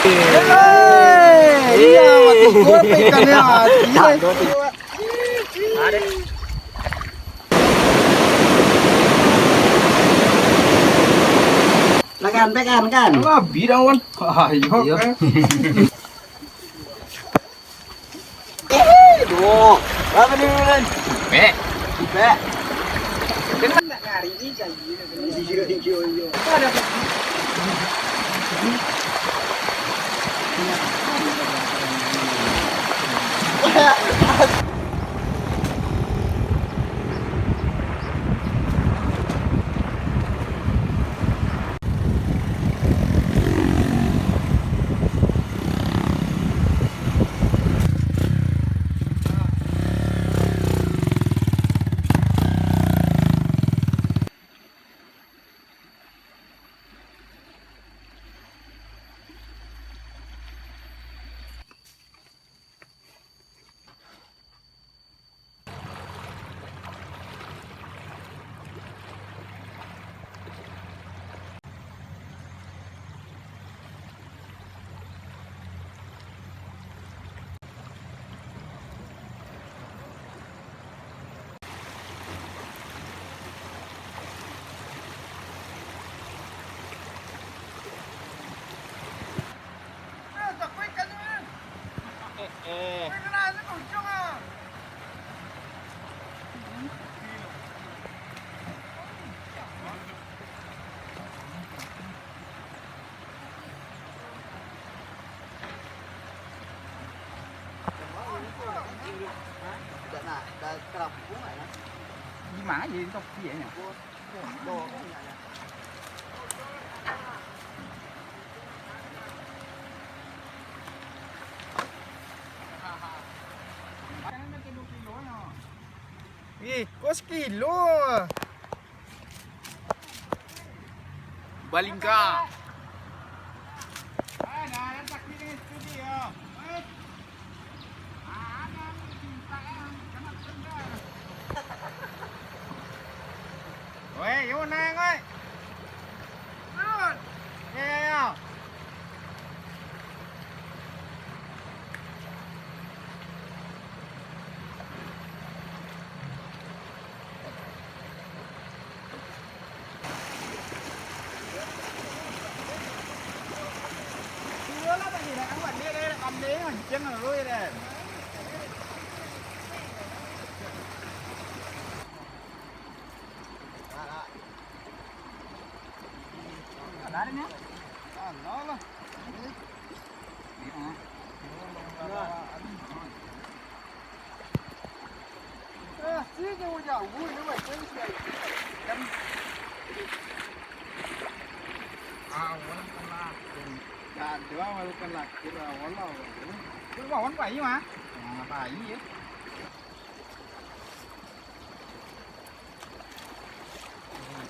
Iya, mati gua ikannya. Ada. Pekan kan. Lah bidang wan. Ayo. Duh. Apa nih, Ren? Be. Be. Kena ngari ini kayak gini. Iya. Ada. Gimana jadi top dia nya? Ih, kok sekilo? Balingka. Ôi, vô nang ơi. Nghe không? Chưa lắm gì này, ăn quần đi đây, cầm đi mà chân là lui đây. Ada nya? Allah lah. Sini jauh vui nữa vậy chứ. Ya, coba malukan lah. Kira wallah. Lu mau kan bayi mah? Nah, bayi ya.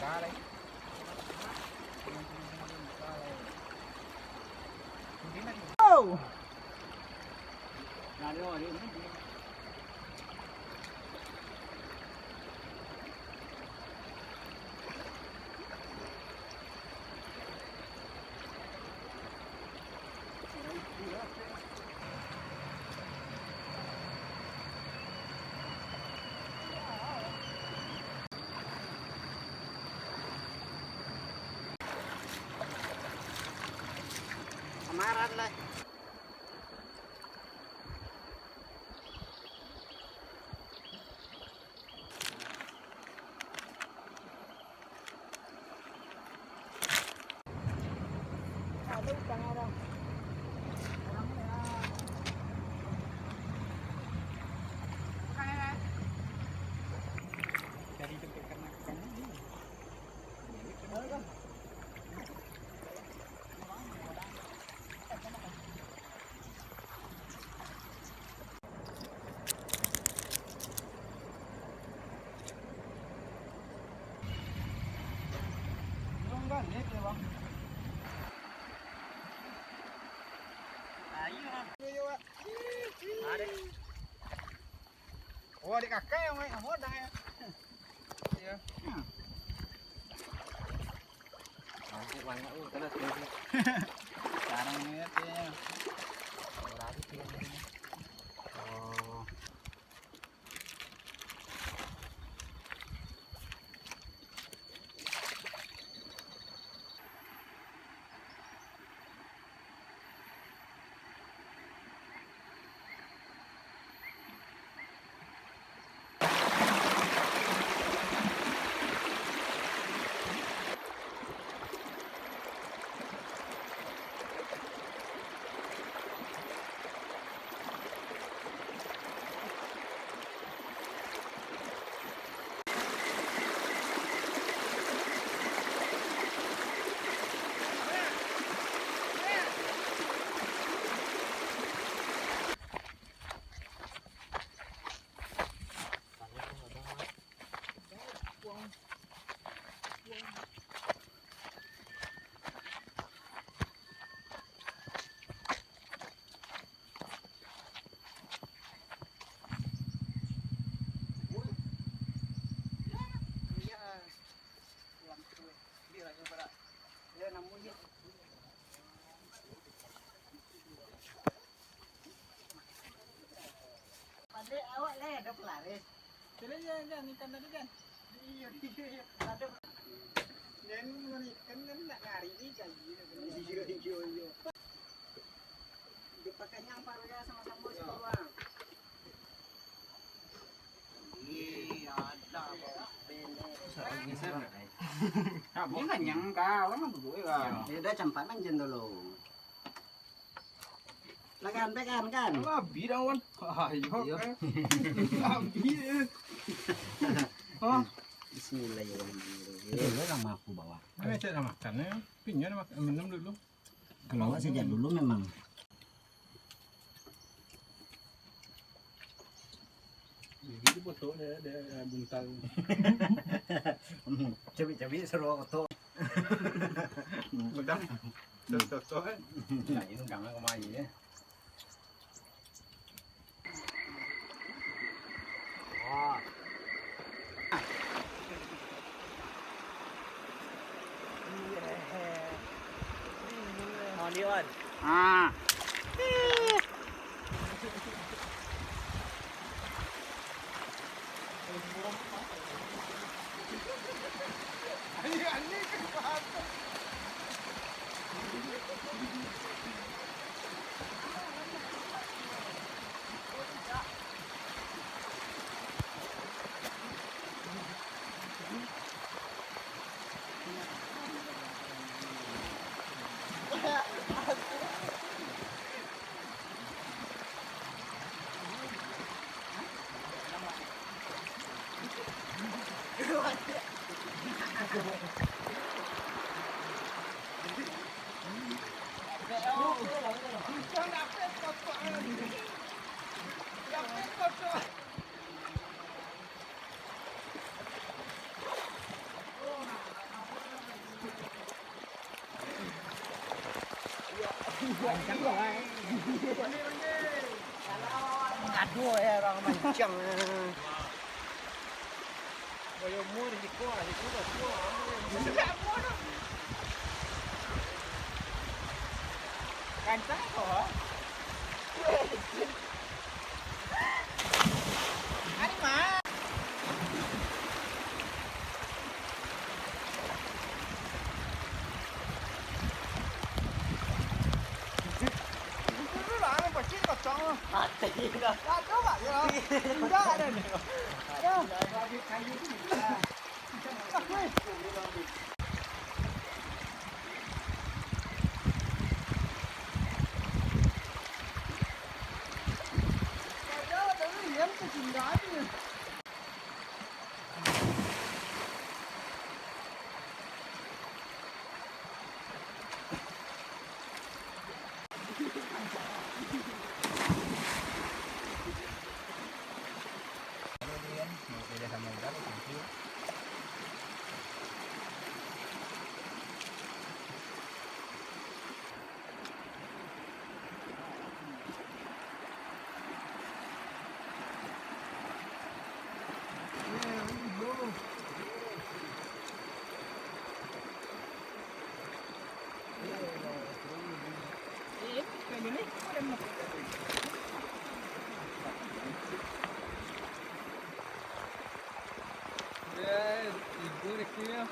Cái đấy. Là rồi đi. Kamaran lah. Oh, di kakek yang main modal ya. Iya. Aku banyak karena Sekarang ini Awak le dah pelaris. Jangan ikan tadi kan. Iya. Ada. Dan ikan kan nak ngari ikan gitu. Iya. Dipakai nyampar ya sama-sama sekolah. Iya, ada. Ini kan yang kau lama dulu ya. Ya udah campak manjen dulu. Lagan pekan kan. Labi dah kan. Ayo. Labi. Oh. Bismillahirrahmanirrahim. Ini nama aku bawa. Ini saya dah makan ya. Pinya dah makan minum dulu. Bawa sejak dulu memang. Jadi foto dia bintang. Cabi-cabi seru foto. Bintang. Foto kan. Nah, ini enggak kemari ya. Oh. Đi ơi. À. Aduh ya orang mancang. Kayak mau di kuah, Kancang kok. Ani mah. Dulu lah, pasti kacang. Mati dah. Kacang tak ya? Tidak ada nih. Ya, lagi kayu ni. kia.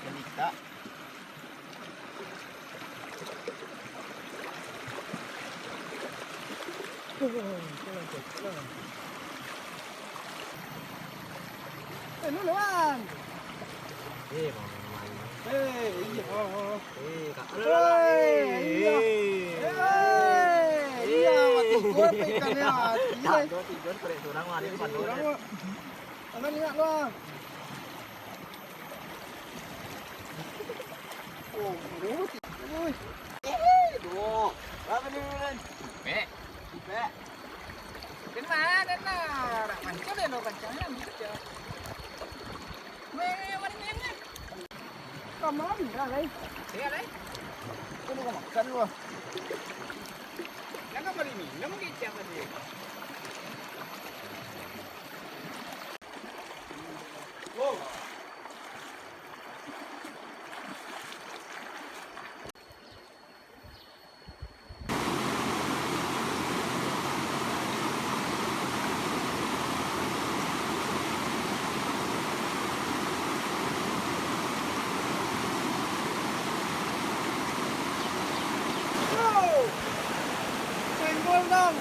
Cerita. Nó nữa anh. Eh, mamai. Iya. Tak Iya, waktu gua ikannya. Iya. tidur korek surang mari depan Orang lu. Ana lihat lu. Oh, urut. Ui. Tuh. Apa ni? Pek. Pek. Đến mà, đến là bánh trước đây nó bánh trắng làm gì chưa? Mẹ bánh miếng nhá. Cầm nó gì ra đây? Thế à đấy? Cái nó có một cân luôn. Nó có bao nhiêu? Nó có cái chả bao nhiêu? Wow. Thành công không?